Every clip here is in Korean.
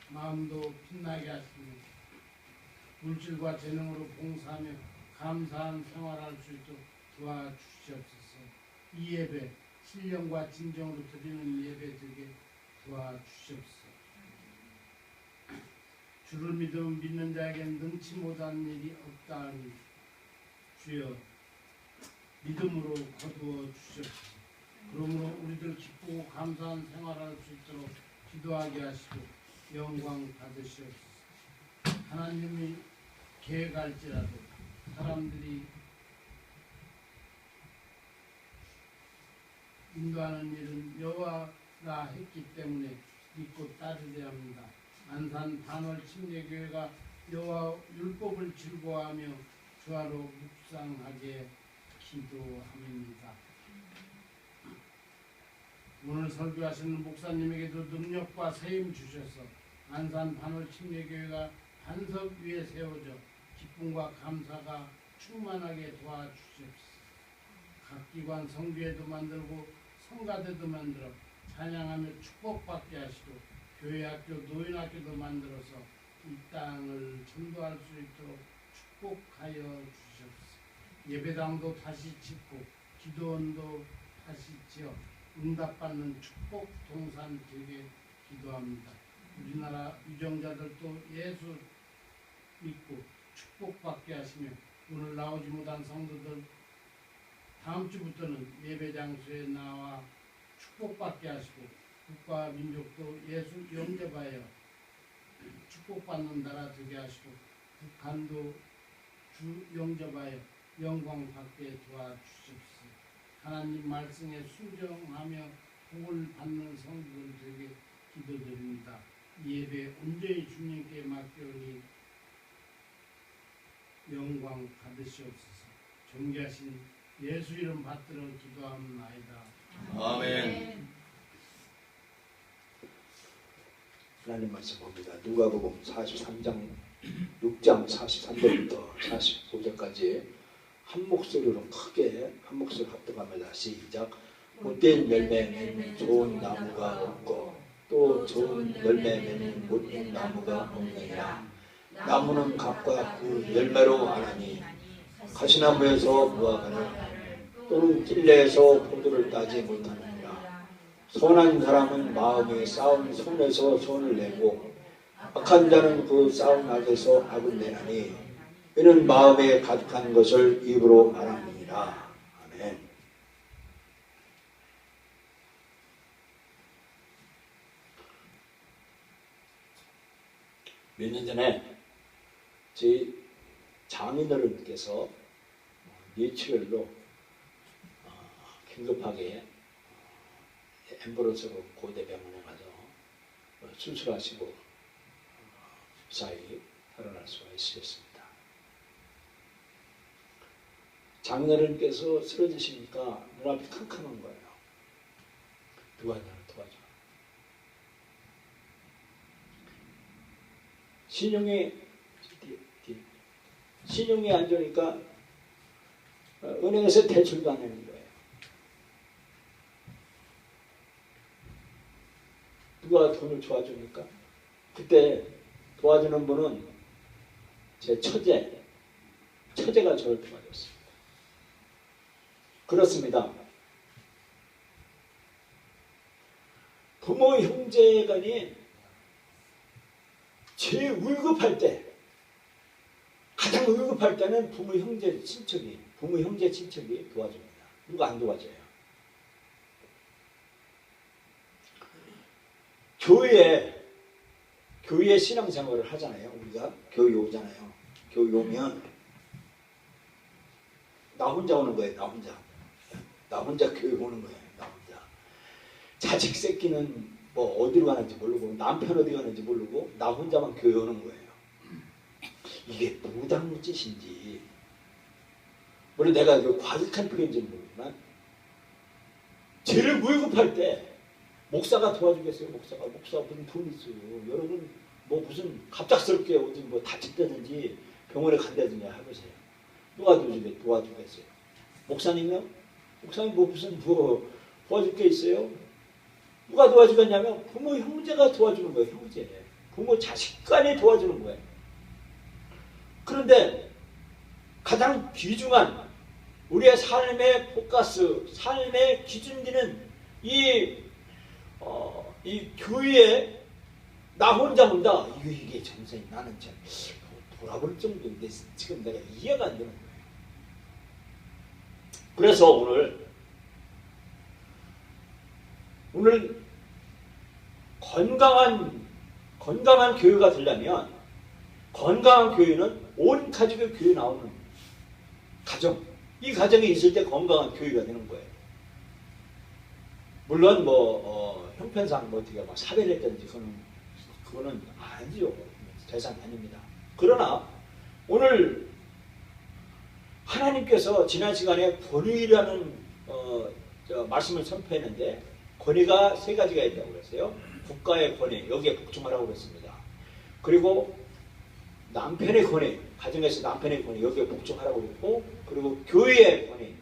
마음도 빛나게 하시며 물질과 재능으로 봉사하며 감사한 생활할 수 있도록 도와주시옵소서. 이 예배 신령과 진정으로 드리는 예배 되게 도와주시옵소서. 주를 믿는 자에게는 능치 못한 일이 없다 하니 주여 믿음으로 거두어 주시옵소서. 그러므로 우리들 기쁘고 감사한 생활할 수 있도록 기도하게 하시고 영광 받으시옵소서. 하나님이 계획할지라도 사람들이 인도하는 일은 여호와가 했기 때문에 믿고 따르려 합니다. 안산 단월 침례교회가 여호와 율법을 즐거워하며 주하로 묵상하게 기도합니다. 오늘 설교하시는 목사님에게도 능력과 세임 주셔서 안산 단월 침례교회가 반석 위에 세워져 기쁨과 감사가 충만하게 도와주시옵소서. 각 기관 성교회도 만들고 성가대도 만들어 찬양하며 축복받게 하시고 교회학교 노인학교도 만들어서 이 땅을 전도할 수 있도록 축복하여 주시옵소서. 예배당도 다시 짓고 기도원도 다시 지어 응답받는 축복 동산 되게 기도합니다. 우리나라 유정자들도 예수 믿고 축복받게 하시며 오늘 나오지 못한 성도들 다음 주부터는 예배 장소에 나와 축복받게 하시고 국가와 민족도 예수 영접하여 축복받는 나라 되게 하시고 북한도 주 영접하여 영광 받게 도와주십시오. 하나님 말씀에 순종하며 복을 받는 성도들 되게 기도드립니다. 이 예배 온전히 주님께 맡겨오니 영광 받으시옵소서. 존귀하신 예수 이름 받들어 기도합나이다. 아멘. 하나님 말씀 봅니다. 누가복음 43장 6장 43절부터 45절까지 한 목소리로 크게 한 목소리로 합독합니다. 시작. 못된 열매 맺는 좋은 나무가 없고 또 좋은 열매 맺는 못된 나무가 없느니라. 나무는 각각 그 열매로 아나니 가시나무에서 무화과를 또는 찔레에서 포도를 따지 못하느니라. 선한 사람은 마음에 쌓은 손에서 손을 내고 악한 자는 그 쌓은 악에서 악을 내나니 이는 마음에 가득한 것을 입으로 말함이니라. 아멘. 몇 년 전에 저희 장인어른께서 뇌출혈로 긴급하게 앰뷸런스로 고대병원에 가서 수술하시고 무사히 살아날 수가 있으셨습니다. 장인어른께서 쓰러지시니까 눈앞이 캄캄한 거예요. 누가 나를 도와줘. 신용이 안 좋으니까 은행에서 대출도 안 내는 거예요. 누가 돈을 도와주니까 그때 도와주는 분은 제 처제가 저를 도와줬습니다. 그렇습니다. 부모 형제간이 제일 위급할 때, 가장 위급할 때는 부모 형제 친척이 도와줍니다. 누가 안 도와줘요. 교회에 신앙생활을 하잖아요. 우리가 교회 오잖아요. 교회 오면 나 혼자 오는 거예요. 나 혼자 교회 오는 거예요. 나 혼자. 자식 새끼는 뭐 어디로 가는지 모르고 남편 어디 가는지 모르고 나 혼자만 교회 오는 거예요. 이게 무당무 짓인지 물론 내가 과격한 표현인지는 모르지만 죄를 위급할 때 목사가 도와주겠어요. 목사 무슨 돈 있어요. 여러분 뭐 무슨 갑작스럽게 어디 뭐 다쳤다든지 병원에 간다든지 해보세요. 누가 도와주겠어요. 목사님이요? 목사님 뭐 무슨 도와줄 게 있어요? 누가 도와주겠냐면 부모 형제가 도와주는 거예요. 형제. 부모 자식 간에 도와주는 거예요. 그런데 가장 귀중한 우리의 삶의 포커스, 삶의 기준기는 이 교회에 나 혼자 온다. 이게 전선이 나는 참 돌아볼 정도인데 지금 내가 이해가 안 되는 거예요. 그래서 오늘 건강한 교회가 되려면 건강한 교회는 온 가족의 교회 나오는 가정, 이 가정이 있을 때 건강한 교회가 되는 거예요. 물론 형편상 어떻게 막 사별을 했든지 그거는 아니죠. 대상이 아닙니다. 그러나 오늘 하나님께서 지난 시간에 권위라는 말씀을 선포했는데 권위가 세 가지가 있다고 그랬어요. 국가의 권위, 여기에 복종하라고 그랬습니다. 그리고 남편의 권위, 가정에서 남편의 권위, 여기에 복종하라고 그랬고, 그리고 교회의 권위,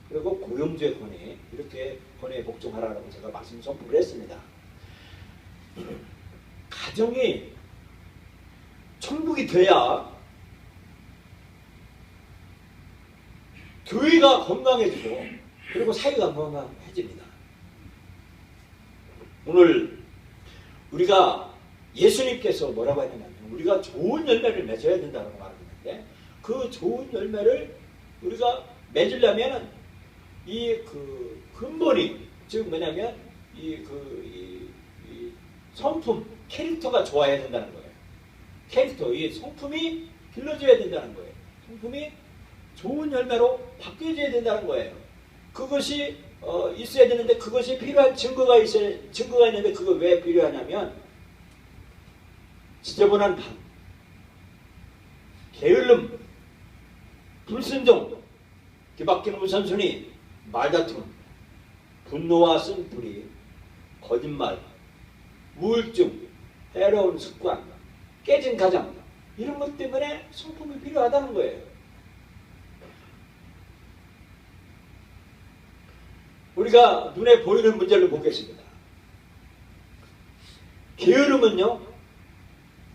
그리고 고용주의 권위, 이렇게 권위에 복종하라고 제가 말씀 선포를 했습니다. 가정이 천국이 돼야 교회가 건강해지고 그리고 사회가 건강해집니다. 오늘 우리가 예수님께서 뭐라고 했냐면 우리가 좋은 열매를 맺어야 된다고 말하는데 그 좋은 열매를 우리가 맺으려면 이 근본이 즉 뭐냐면 이 성품 캐릭터가 좋아야 된다는 거예요. 캐릭터 이 성품이 길러져야 된다는 거예요. 성품이 좋은 열매로 바뀌어져야 된다는 거예요. 그것이 있어야 되는데 그것이 필요한 증거가 있는데 그거 왜 필요하냐면 지저분한 밤, 게을름, 불순종, 뒤바뀌는 우선순위, 말다툼, 분노와 쓴뿌리, 거짓말, 우울증, 해로운 습관, 깨진 가정 이런 것 때문에 성품이 필요하다는 거예요. 우리가 눈에 보이는 문제를 보겠습니다. 게으름은요,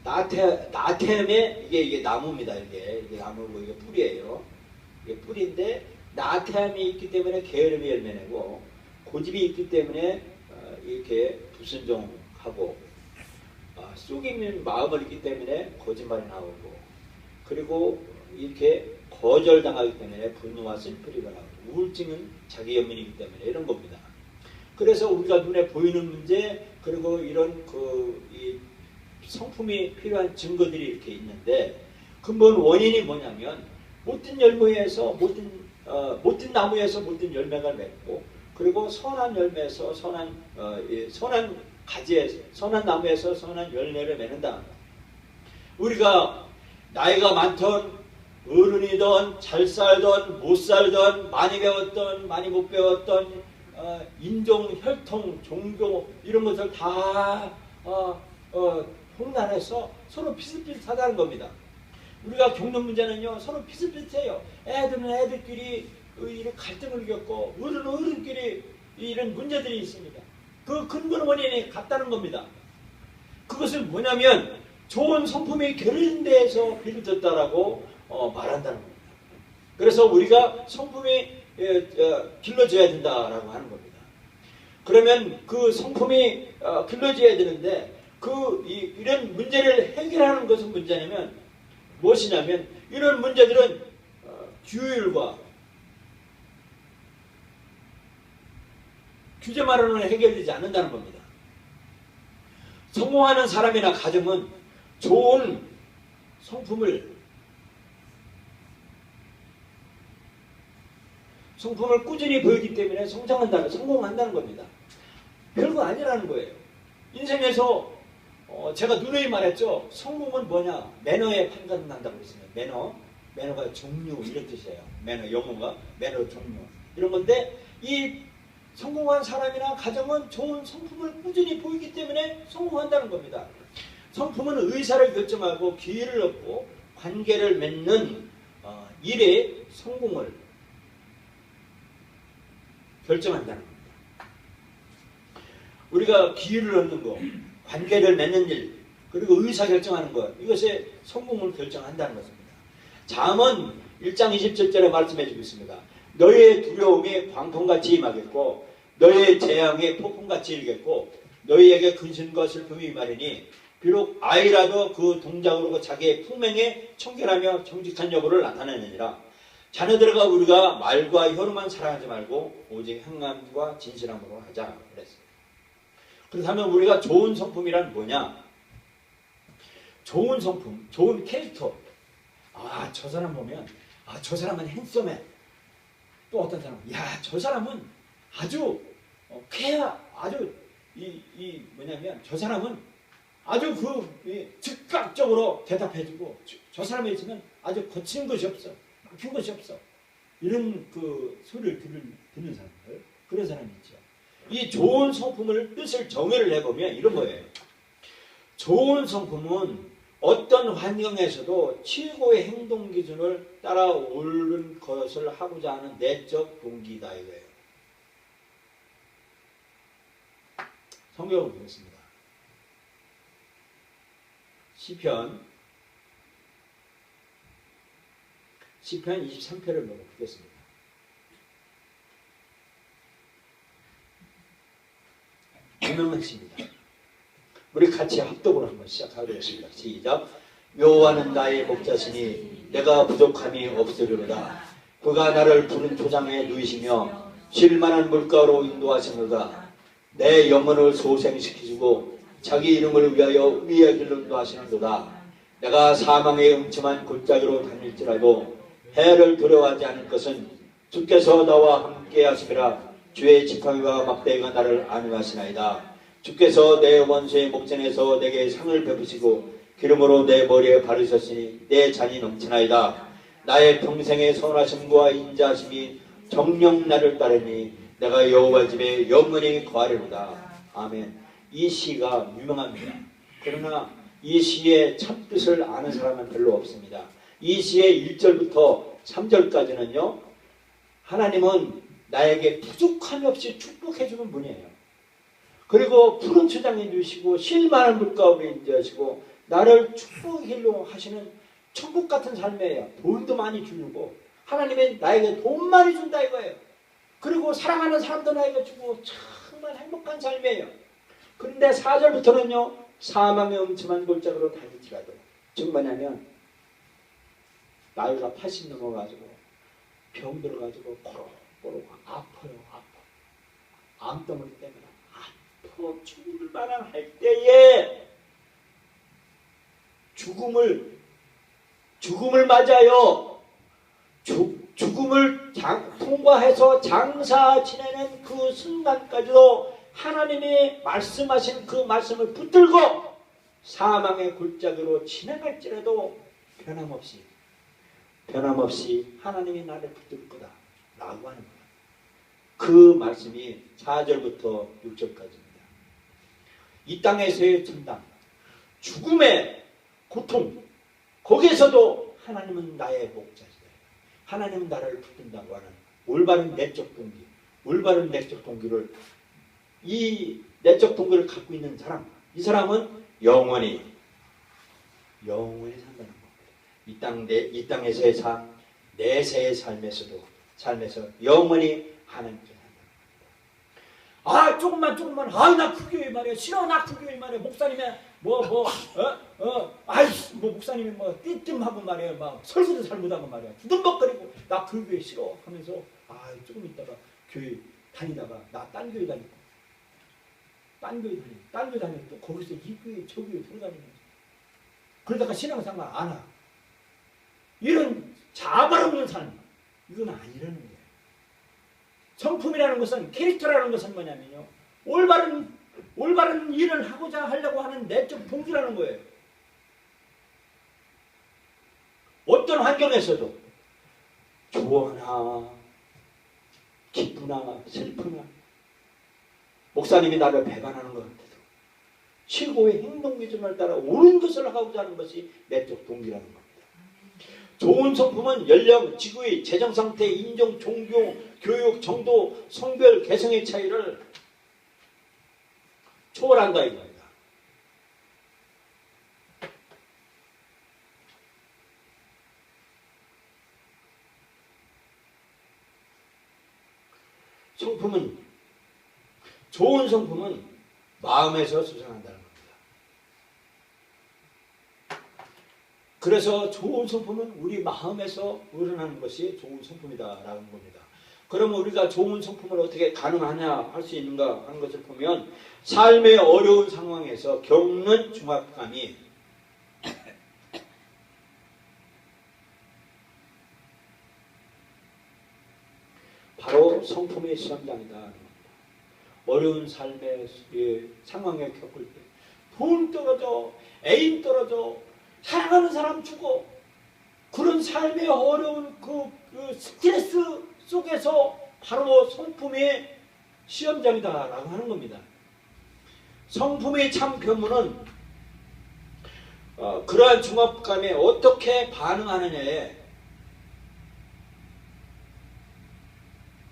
나태함에 이게 나무입니다. 이게 나무고 이게 뿌리예요. 이게 뿌리인데 나태함이 있기 때문에 게으름이 열매내고 고집이 있기 때문에 이렇게 불순종하고 쑥이는 마음을 있기 때문에 거짓말이 나오고 그리고 이렇게 거절당하기 때문에 분노와 슬프리가 나오고 우울증은 자기 연민이기 때문에 이런 겁니다. 그래서 우리가 눈에 보이는 문제 그리고 이런 이 성품이 필요한 증거들이 이렇게 있는데 근본 원인이 뭐냐면 못된 열매에서 못된 나무에서 못된 열매가 맺고 그리고 선한 열매에서 선한 가지에서 선한 나무에서 선한 열매를 맺는다. 우리가 나이가 많던 어른이든 잘 살던 못 살던 많이 배웠던 많이 못 배웠던 인종, 혈통, 종교 이런 것들 다 혼란해서 서로 비슷비슷하다는 겁니다. 우리가 겪는 문제는요 서로 비슷비슷해요. 애들은 애들끼리 이런 갈등을 겪고 어른은 어른끼리 이런 문제들이 있습니다. 그 근본 원인이 같다는 겁니다. 그것은 뭐냐면 좋은 성품이 결여된 데에서 비롯됐다라고 말한다는 겁니다. 그래서 우리가 성품이 길러져야 된다라고 하는 겁니다. 그러면 그 성품이 길러져야 되는데 이런 문제를 해결하는 것은 문제냐면 무엇이냐면 이런 문제들은 규율과 규제만으로는 해결되지 않는다는 겁니다. 성공하는 사람이나 가정은 좋은 성품을 꾸준히 보이기 때문에 성공한다는 겁니다. 별거 아니라는 거예요. 인생에서 제가 누누이 말했죠. 성공은 뭐냐? 매너에 판단한다고 그랬어요. 매너가 종류 이런 뜻이에요. 매너 영어가 매너 종류 이런 건데 이 성공한 사람이나 가정은 좋은 성품을 꾸준히 보이기 때문에 성공한다는 겁니다. 성품은 의사를 결정하고 기회를 얻고 관계를 맺는 일의 성공을 결정한다는 겁니다. 우리가 기회를 얻는 거, 관계를 맺는 일, 그리고 의사결정하는 것, 이것의 성공을 결정한다는 것입니다. 잠언 1장 27절에 말씀해 주고 있습니다. 너희의 두려움이 광풍같이 임하겠고 너희의 재앙이 폭풍같이 일겠고 너희에게 근심과 슬픔이 임하리니 비록 아이라도 그 동작으로 자기의 품행에 청결하며 정직한 여부를 나타내느니라. 자녀들과 우리가 말과 혀로만 사랑하지 말고 오직 행함과 진실함으로 하자 그랬어요. 그렇다면 우리가 좋은 성품이란 뭐냐? 좋은 성품, 좋은 캐릭터. 아, 저 사람 보면 저 사람은 핸섬해. 또 어떤 사람, 저 사람은 아주 쾌하, 아주 뭐냐면 저 사람은 아주 즉각적으로 대답해주고 저 사람에 있으면 아주 거친 것이 없어, 막힌 것이 없어. 이런 그 소리를 듣는 사람들, 그런 사람이 있죠. 이 좋은 성품을 뜻을 정의를 해보면 이런 거예요. 좋은 성품은 어떤 환경에서도 최고의 행동 기준을 따라오는 것을 하고자 하는 내적 동기다 이거예요. 성경을 보겠습니다. 시편 23편을 보겠습니다. 유명한 시입니다. 우리 같이 합독으로 한번 시작하겠습니다. 시작. 여호와는 나의 목자시니 내가 부족함이 없으리로다. 그가 나를 푸른 초장에 누이시며 쉴만한 물가로 인도하시노다. 내 영혼을 소생시키시고 자기 이름을 위하여 의의 길로 인도하시는도다. 내가 사망의 음침한 골짜기로 다닐지라도 해를 두려워하지 않을 것은 주께서 나와 함께 하심이라. 주의 지팡이와 막대기가 나를 안위하시나이다. 주께서 내 원수의 목전에서 내게 상을 베푸시고 기름으로 내 머리에 바르셨으니 내 잔이 넘치나이다. 나의 평생의 선하심과 인자하심이 정녕 나를 따르니 내가 여호와 집에 영원히 거하리로다. 아멘. 이 시가 유명합니다. 그러나 이 시의 참뜻을 아는 사람은 별로 없습니다. 이 시의 1절부터 3절까지는요, 하나님은 나에게 부족함이 없이 축복해주는 분이에요. 그리고 푸른 초장에 주시고 쉴만한 물가로 인도하시고 나를 축복일로 하시는 천국 같은 삶이에요. 돈도 많이 주고 하나님이 나에게 돈 많이 준다 이거예요. 그리고 사랑하는 사람도 나에게 주고 정말 행복한 삶이에요. 그런데 4절부터는요, 사망의 음침한 골짜기로 다닐지라도, 즉 뭐냐면 나이가 80 넘어가지고 병 들어가지고 꼬르꼬르 아파요. 암덩어리 때문에 아파 죽을 만한 할 때에 죽음을 맞아요. 죽음을 통과해서 장사 지내는 그 순간까지도 하나님이 말씀하신 그 말씀을 붙들고 사망의 골짜기로 지나갈지라도 변함없이 하나님이 나를 붙들 거다 라고 하는 거예요. 그 말씀이 4절부터 6절까지입니다. 이 땅에서의 천당, 죽음의 고통, 거기에서도 하나님은 나의 목자시다. 하나님은 나를 붙든다고 하는 올바른 내적 동기, 올바른 내적 동기를, 이 내적 동기를 갖고 있는 사람, 이 사람은 영원히 산다는 겁니다. 이 땅에서의 삶, 내세의 삶에서 영원히 하나님께 산다는 겁니다. 조금만, 나 그 교회 말이야, 싫어, 나 그 교회 말이야, 목사님의 목사님이 띠뜸하고 말이야, 막 설교도 잘못하고 말이야, 두둔벅거리고 나 그 교회 싫어 하면서 조금 있다가 교회 다니다가 나 딴 교회 다니고 딴 교회 다니고 또 거기서 이 교회 저 교회 돌아다니는 거지. 그러다가 신앙생활 안 하. 이런 자발 없는 삶, 이건 아니라는 거예요. 성품이라는 것은, 캐릭터라는 것은 뭐냐면요, 올바른 일을 하려고 하는 내적 동기라는 거예요. 어떤 환경에서도 좋으나 기쁘나 슬프나 목사님이 나를 배반하는 것 같아도 최고의 행동 기준을 따라 옳은 것을 하고자 하는 것이 내적 동기라는 겁니다. 좋은 성품은 연령, 직위, 재정상태, 인종, 종교, 교육, 정도, 성별, 개성의 차이를 초월한다 이겁니다. 성품은, 좋은 성품은 마음에서 솟아난다는 겁니다. 그래서 좋은 성품은 우리 마음에서 우러나는 것이 좋은 성품이다라는 겁니다. 그러면 우리가 좋은 성품을 어떻게 가능하냐 할 수 있는가 하는 것을 보면 삶의 어려운 상황에서 겪는 중압감이 바로 성품의 시험장이다. 어려운 삶의 상황에 겪을 때 돈 떨어져, 애인 떨어져, 사랑하는 사람 죽어, 그런 삶의 어려운 그 스트레스 속에서 바로 성품의 시험장이다라고 하는 겁니다. 성품의 참 변문은 그러한 중압감에 어떻게 반응하느냐에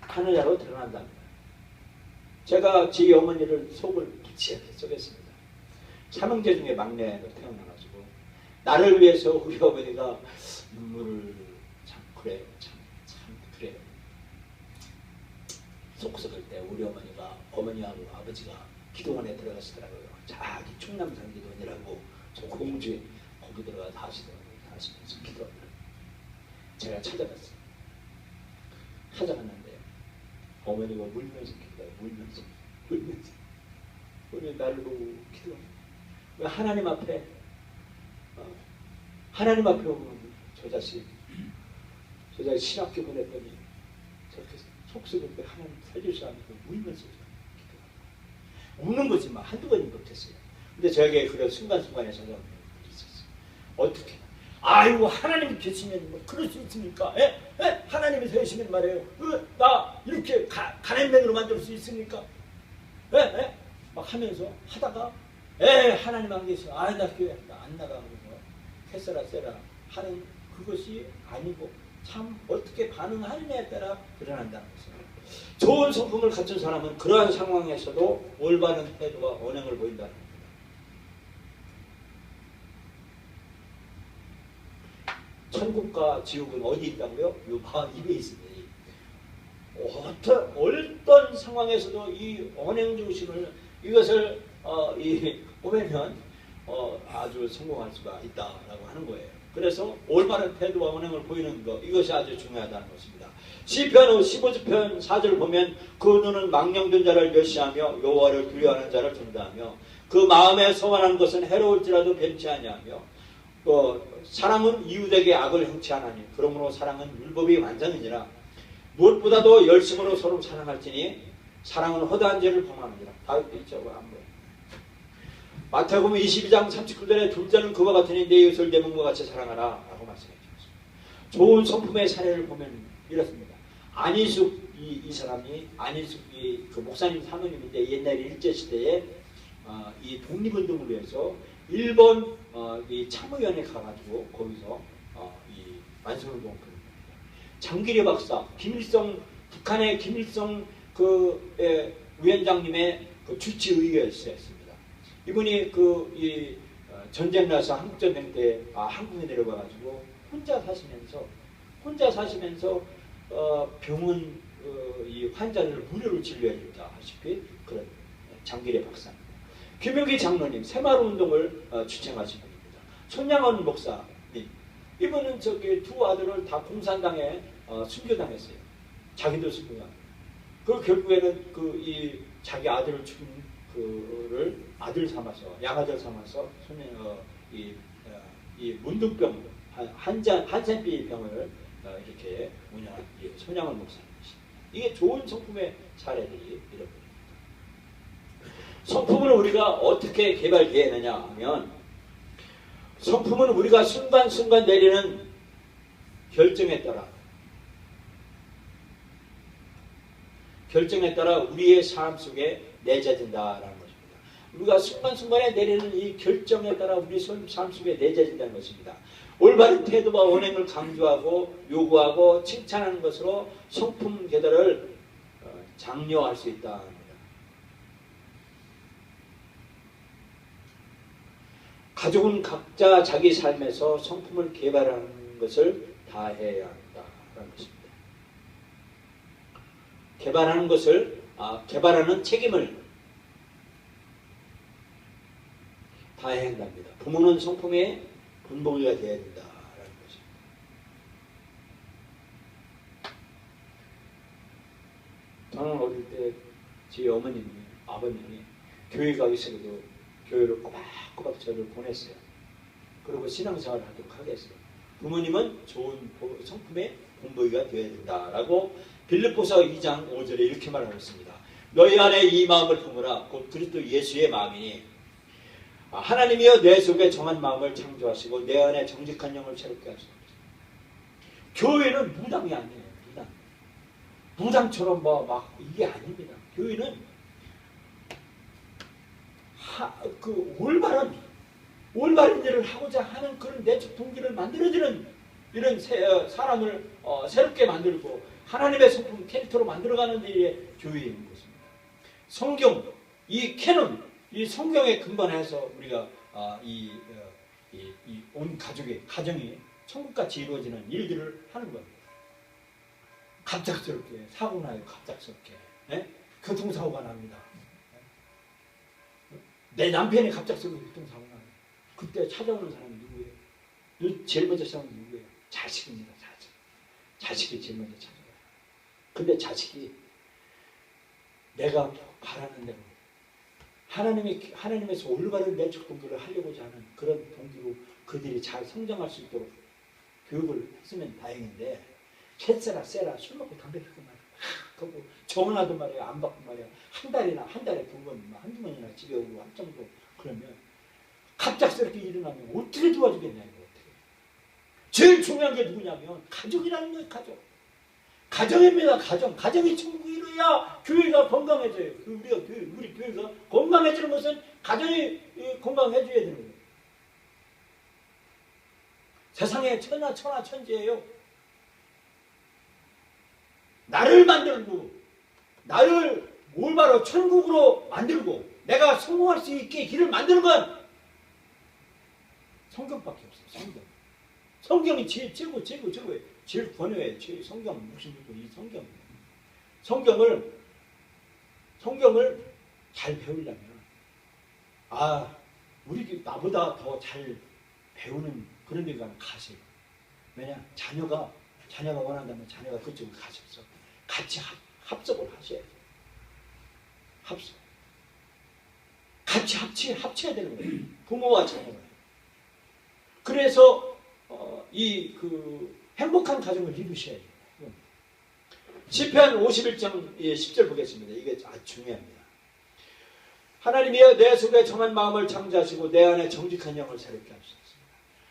하느냐로 드러난답니다. 제가 제 어머니를 속을 부치하게 썩였습니다. 삼형제 중에 막내로 태어나가지고 나를 위해서 우리 어머니가 눈물을 참 그래 속 썩을 때 우리 어머니하고 아버지가 기도원에 들어가시더라고요. 자기 충남산 기도원이라고 저 공주에 거기 들어가 다시 기도하더라고요. 제가 찾아갔어요. 찾아갔는데요. 어머니가 울면서 기도해요. 울면서 우리 나를 보고 기도해요. 왜 하나님 앞에 오면 저 자식 신학교 보냈더니 저렇게 속썩을 때 하나님 살려주지 않고 울면서 기도하고 우는 거지 막 한두 번이 못했어요. 근데 저에게 그런 순간순간에 찾아오는 일이 있었어요. 어떻게? 아이고 하나님이 계시면 뭐 그럴 수 있습니까? 하나님이 계시면 말이에요. 나 이렇게 가난맨으로 만들 수 있습니까? 막 하면서 하다가 하나님 안 계셔. 나 교회 안 나가고 캐서라 하는 그것이 아니고 참 어떻게 반응하느냐에 따라 드러난다는 것입니다. 좋은 성품을 갖춘 사람은 그러한 상황에서도 올바른 태도와 언행을 보인다는 겁니다. 천국과 지옥은 어디 있다고요? 요 바 입에 있습니다. 어떤 상황에서도 이 언행 중심을 이것을 보면 아주 성공할 수가 있다라고 하는 거예요. 그래서 올바른 태도와 언행을 보이는 것, 이것이 아주 중요하다는 것입니다. 시편 15편 4절 보면 그 눈은 망령된 자를 멸시하며 여호와를 두려워하는 자를 존대하며 그 마음에 소원한 것은 해로울지라도 변치 아니하며 사랑은 이웃에게 악을 행치 하나니 그러므로 사랑은 율법이 완전이니라. 무엇보다도 열심으로 서로 사랑할지니 사랑은 허다한 죄를 범하느니라. 다윗도 있죠. 마태복음 22장 39절에 둘째는 그와 같으니 내 이웃을 내 몸과 같이 사랑하라 라고 말씀해 주셨습니다. 좋은 성품의 사례를 보면 이렇습니다. 안희숙 이 사람이 안희숙이 그 목사님 사모님인데 옛날에 일제시대에 이 독립운동을 위해서 일본 이 참의원에 가가지고 거기서 이 만성운동을 벌인 겁니다. 장기려 박사, 북한의 김일성 위원장님의 그 주치 의회였습니다. 이분이 이 전쟁 나서 한국전쟁 때 한국에 내려가가지고 혼자 사시면서 병원 이 환자들을 무료로 진료해준다 하시피 그런 장기래 박사입니다. 김용기 장로님 새마을운동을 주창하신 분입니다. 손양원 목사님 이분은 두 아들을 다 공산당에 순교당했어요. 자기도 순교당. 그 결국에는 이 자기 아들을 죽인 그를 아들 삼아서 양아들 삼아서 이 문둥병 한센비 병을 이렇게 운영한 손양원 목사님이십니다. 이게 좋은 성품의 사례들이 이런 겁니다. 성품을 우리가 어떻게 개발해내냐 하면 성품은 우리가 순간순간 내리는 결정에 따라 우리의 삶 속에 내재된다라는 것입니다. 우리가 순간순간에 내리는 이 결정에 따라 우리 삶 속에 내재된다는 것입니다. 올바른 태도와 언행을 강조하고 요구하고 칭찬하는 것으로 성품 개발을 장려할 수 있다 합니다. 가족은 각자 자기 삶에서 성품을 개발하는 것을 다해야 한다는 것입니다. 개발하는 것을 개발하는 책임을 다해야 한답니다. 부모는 성품의 본보기가 되어야 된다라는 것입니다. 저는 어릴 때 제 어머님이 아버님이 교회 가기 싫어도 교회를 꼬박꼬박 저를 보냈어요. 그리고 신앙생활을 하도록 하겠어요. 부모님은 좋은 성품의 본보기가 되어야 된다라고 빌립보서 2장 5절에 이렇게 말하고 있습니다. 너희 안에 이 마음을 품으라. 곧 그리스도 예수의 마음이니 하나님이여 내 속에 정한 마음을 창조하시고 내 안에 정직한 영을 새롭게 하시고. 교회는 무당이 아니에요. 무당처럼 막 이게 아닙니다. 교회는 올바른 일을 하고자 하는 그런 내적 동기를 만들어주는 이런 사람을 새롭게 만들고 하나님의 성품 캐릭터로 만들어가는 일이 교회에 있는 것입니다. 성경, 이 캐논, 이 성경에 근본해서 우리가 온 가정이 천국같이 이루어지는 일들을 하는 겁니다. 갑작스럽게 사고 나요. 갑작스럽게 교통사고가 납니다. 내 남편이 갑작스럽게 교통사고 나요. 그때 찾아오는 사람이 누구예요? 제일 먼저 찾아오는 누구예요? 자식입니다. 자식이 제일 먼저 찾아와요. 근데 자식이 내가 바라는 대로 하나님에서 올바른 내적 동기를 하려고자 하는 그런 동기로 그들이 잘 성장할 수 있도록 교육을 했으면 다행인데 캔세라 술 먹고 담배 피고 말이야. 그리고 전화도 말이야 안 받고 말이야 한 달에 두 번, 한두 번이나 집에 오고 할 정도 그러면 갑작스럽게 일어나면 어떻게 도와주겠냐 이거 어떻게. 제일 중요한 게 누구냐면 가족이라는 거예요. 가정입니다. 가정이 천국이 이루어야 교회가 건강해져요. 우리 교회가 건강해지는 것은 가정이 건강해져야 되는 거예요. 세상에 천하천지예요. 나를 만들고 나를 올바로 천국으로 만들고 내가 성공할 수 있게 길을 만드는 건 성경밖에 없어요. 성경이 최고예요. 제일 권위예요. 성경 무슨 이 성경을 잘 배우려면 우리 나보다 더 잘 배우는 그런 데 가세요. 왜냐 자녀가 원한다면 자녀가 그쪽으로 가셔서 같이 합석을 하셔야 돼요. 같이 합쳐야 되는 거예요. 부모와 자녀가. 그래서 행복한 가정을 이루셔야 돼요. 시편 51장 10절 보겠습니다. 이게 아주 중요합니다. 하나님이여 내 속에 정한 마음을 창조하시고 내 안에 정직한 영을 새롭게 하시옵소서.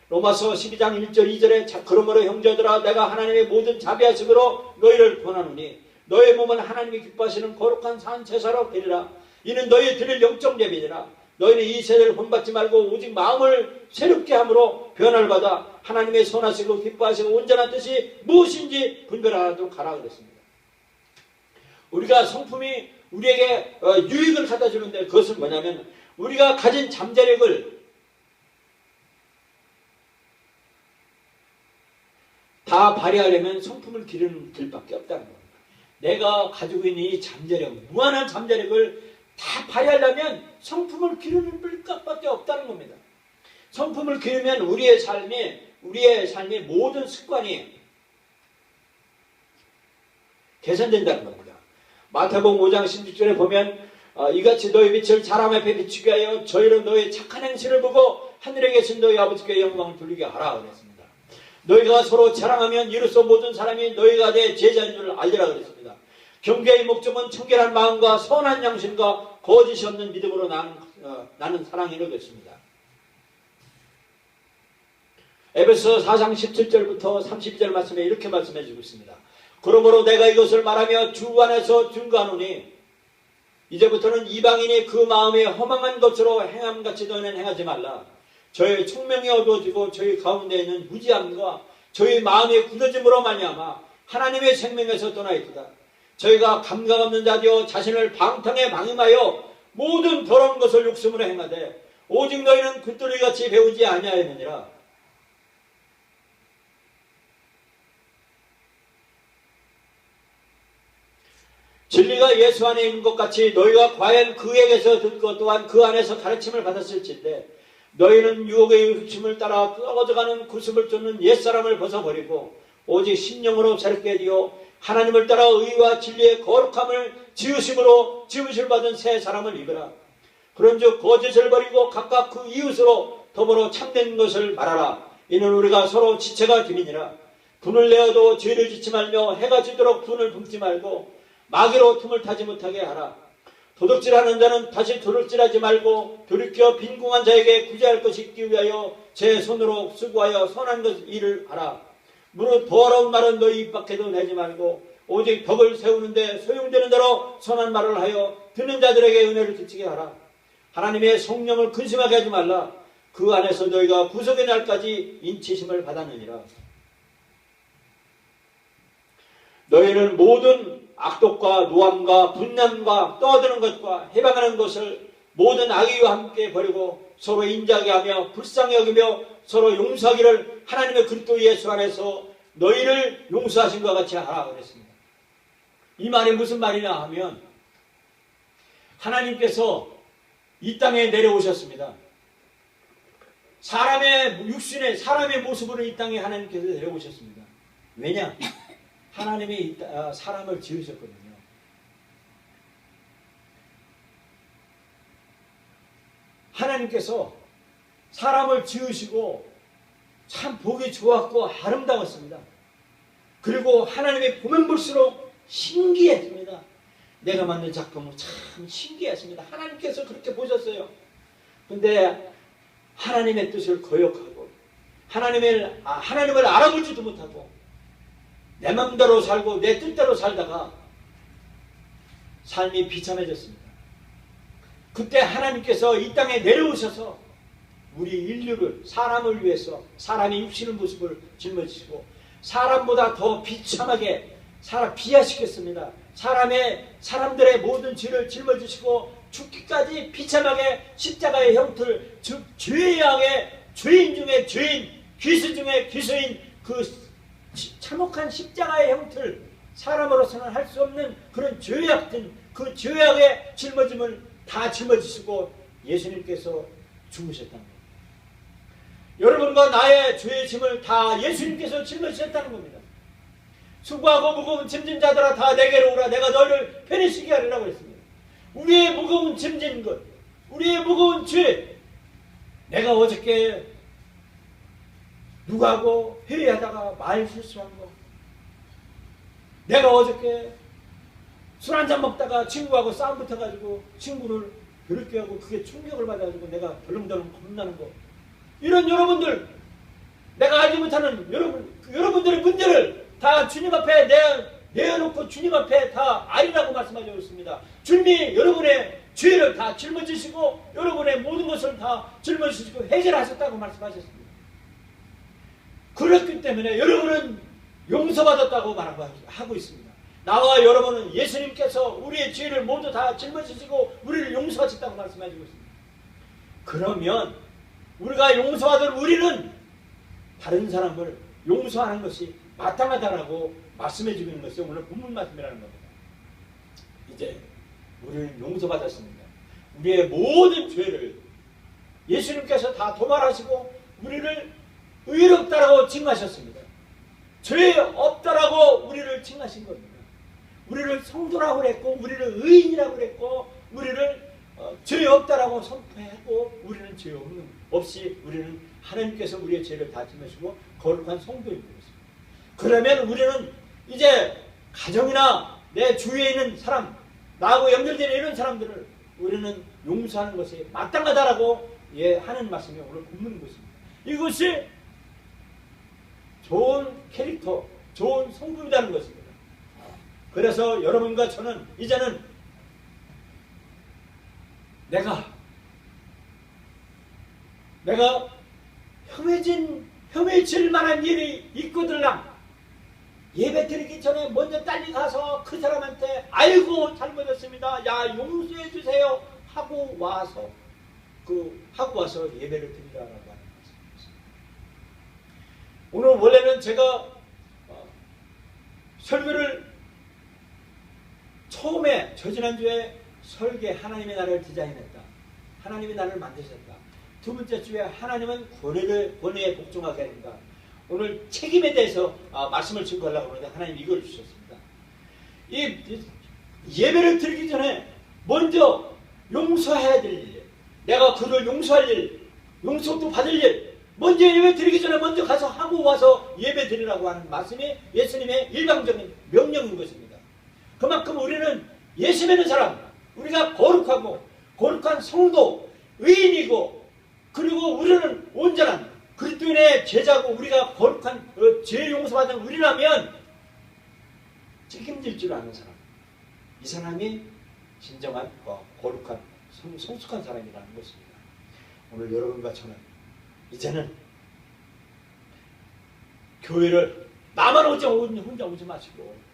로마서 12장 1절 2절에 그러므로 형제들아 내가 하나님의 모든 자비하심으로 너희를 권하노니 너의 몸은 하나님이 기뻐하시는 거룩한 산 제사로 드리라. 이는 너희 드릴 영적 예배니라. 너희는 이 세대를 본받지 말고 오직 마음을 새롭게 함으로 변화를 받아 하나님의 선하시고 기뻐하시고 온전한 뜻이 무엇인지 분별하도록 하라 그랬습니다. 우리가 성품이 우리에게 유익을 갖다 주는데 그것은 뭐냐면 우리가 가진 잠재력을 다 발휘하려면 성품을 기르는 길밖에 없다는 겁니다. 내가 가지고 있는 이 잠재력, 무한한 잠재력을 다 발휘하려면 성품을 기르는 길밖에 없다는 겁니다. 성품을 기르면 우리의 삶의 모든 습관이 개선된다는 겁니다. 마태복음 5장 16절에 보면 이같이 너희 빛을 사람 앞에 비추게 하여 저희로 너희 착한 행실을 보고 하늘에 계신 너희 아버지께 영광을 돌리게 하라 그랬습니다. 너희가 서로 자랑하면 이로써 모든 사람이 너희가 내 제자인 줄 알리라 그랬습니다. 경계의 목적은 청결한 마음과 선한 양심과 거짓이 없는 믿음으로 나는 사랑이 이루어졌습니다. 에베소 4장 17절부터 32절 말씀에 이렇게 말씀해 주고 있습니다. 그러므로 내가 이것을 말하며 주 안에서 증거하노니 이제부터는 이방인이 그 마음에 허망한 것으로 행함같이 너희는 행하지 말라. 저희 총명이 어두워지고 저희 가운데 있는 무지함과 저희 마음의 굳어짐으로 말미암아 하나님의 생명에서 떠나 있도다. 저희가 감각 없는 자되어 자신을 방탕에 방임하여 모든 더러운 것을 욕심으로 행하되 오직 너희는 굴돌이같이 배우지 아니하였느니라. 진리가 예수 안에 있는 것 같이 너희가 과연 그에게서 듣고 또한 그 안에서 가르침을 받았을진데 너희는 유혹의 흡심을 따라 떨어져가는 구습을 쫓는 옛사람을 벗어버리고 오직 심령으로 새롭게 되어 하나님을 따라 의와 진리의 거룩함을 지으심으로 지으심을 받은 새 사람을 입으라. 그런즉 거짓을 버리고 각각 그 이웃으로 더불어 참된 것을 말하라. 이는 우리가 서로 지체가 기민이라. 분을 내어도 죄를 짓지 말며 해가 지도록 분을 붓지 말고 마귀로 틈을 타지 못하게 하라. 도둑질하는 자는 다시 도둑질하지 말고 돌이켜 빈궁한 자에게 구제할 것이 있기 위하여 제 손으로 수고하여 선한 일을 하라. 무릇 더러운 말은 너희 입 밖에도 내지 말고 오직 덕을 세우는데 소용되는 대로 선한 말을 하여 듣는 자들에게 은혜를 끼치게 하라. 하나님의 성령을 근심하게 하지 말라. 그 안에서 너희가 구속의 날까지 인치심을 받았느니라. 너희는 모든 악독과 노함과 분념과 떠드는 것과 해방하는 것을 모든 악의와 함께 버리고 서로 인자하게 하며 불쌍히 여기며 서로 용서하기를 하나님의 그리스도 예수 안에서 너희를 용서하신 것 같이 하라 그랬습니다. 이 말이 무슨 말이냐 하면 하나님께서 이 땅에 내려오셨습니다. 사람의 육신의 사람의 모습으로 이 땅에 하나님께서 내려오셨습니다. 왜냐? 하나님이 사람을 지으셨거든요. 하나님께서 사람을 지으시고 참 보기 좋았고 아름다웠습니다. 그리고 하나님이 보면 볼수록 신기했습니다. 내가 만든 작품은 참 신기했습니다. 하나님께서 그렇게 보셨어요. 근데 하나님의 뜻을 거역하고 하나님을 알아보지도 못하고 내 맘대로 살고 내 뜻대로 살다가 삶이 비참해졌습니다. 그때 하나님께서 이 땅에 내려오셔서 우리 인류를 사람을 위해서 사람의 육신의 모습을 짊어지시고 사람보다 더 비참하게 비하시켰습니다. 사람들의 모든 죄를 짊어지시고 죽기까지 비참하게 십자가의 형틀 즉 죄악의 죄인 중에 죄인 귀수 중에 귀수인 그 참혹한 십자가의 형틀 사람으로서는 할 수 없는 그런 죄악된 그 죄악의 짊어짐을 다 짊어지시고 예수님께서 죽으셨다는 겁니다. 여러분과 나의 죄의 짐을 다 예수님께서 짊어지셨다는 겁니다. 수고하고 무거운 짐진 자들아 다 내게로 오라. 내가 너희를 편히 쉬게 하리라고 했습니다. 우리의 무거운 짐진 것, 우리의 무거운 죄, 내가 어저께 누구하고 회의하다가 말 실수한 거, 내가 어저께 술 한잔 먹다가 친구하고 싸움 붙어가지고 친구를 그렇게 하고 그게 충격을 받아가지고 내가 덜렁덜렁 겁나는 거, 이런 여러분들, 내가 알지 못하는 여러분들의 문제를 다 주님 앞에 내어놓고 주님 앞에 다 아리라고 말씀하고 있습니다. 주님이 여러분의 죄를 다 짊어지시고 여러분의 모든 것을 다 짊어지시고 해결하셨다고 말씀하셨습니다. 그렇기 때문에 여러분은 용서받았다고 말하고 있습니다. 나와 여러분은 예수님께서 우리의 죄를 모두 다 짊어지시고 우리를 용서하셨다고 말씀해주고 있습니다. 그러면 우리가 용서받은 우리는 다른 사람을 용서하는 것이 마땅하다라고 말씀해주고 있는 것이 오늘 본문 말씀이라는 겁니다. 이제 우리는 용서받았습니다. 우리의 모든 죄를 예수님께서 다 도말하시고 우리를 의롭다라고 칭하셨습니다. 죄 없다라고 우리를 칭하신 겁니다. 우리를 성도라고 그랬고 우리를 의인이라고 그랬고 우리를 죄 없다라고 선포하고 우리는 죄 없이 우리는 하나님께서 우리의 죄를 다 짊어지고 거룩한 성도인 것입니다. 그러면 우리는 이제 가정이나 내 주위에 있는 사람, 나하고 연결되는 이런 사람들을 우리는 용서하는 것이 마땅하다라고 하는 말씀이 오늘 본문인 것입니다. 이것이 좋은 캐릭터, 좋은 성품이라는 것입니다. 그래서 여러분과 저는 이제는 내가 혐의질 만한 일이 있거들랑 예배 드리기 전에 먼저 빨리 가서 그 사람한테 아이고 잘못했습니다. 야 용서해 주세요 하고 와서 예배를 드리라고 하는 말씀입니다. 오늘 원래는 제가 설교를 처음에 저지난주에 설계 하나님의 나라를 디자인했다. 하나님의 나라를 만드셨다. 두 번째 주에 하나님은 권위에 복종하게 한다. 오늘 책임에 대해서 말씀을 증거하려고 하는데 하나님 이걸 주셨습니다. 이 예배를 드리기 전에 먼저 용서해야 될 일, 내가 그를 용서할 일, 용서도 받을 일, 먼저 예배 드리기 전에 먼저 가서 하고 와서 예배 드리라고 하는 말씀이 예수님의 일방적인 명령인 것입니다. 그만큼 우리는 예수 믿는 사람, 우리가 거룩한 성도, 의인이고, 그리고 우리는 온전한 그리스도인의 제자고, 우리가 거룩한 죄 용서받은 우리라면 책임질 줄 아는 사람, 이 사람이 진정한 거룩한 성숙한 사람이라는 것입니다. 오늘 여러분과 저는 이제는 교회를 나만 혼자 오지 마시고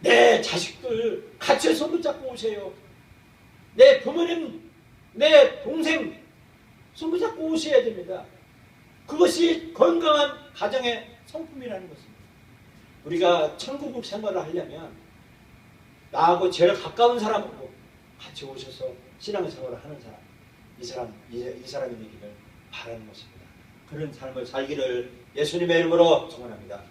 내 자식들 같이 손붙잡고 오세요. 내 부모님, 내 동생 손붙잡고 오셔야 됩니다. 그것이 건강한 가정의 성품이라는 것입니다. 우리가 천국국 생활을 하려면 나하고 제일 가까운 사람하고 같이 오셔서 신앙생활을 하는 사람, 이 사람이 되기를 바라는 것입니다. 그런 삶을 살기를 예수님의 이름으로 축원합니다.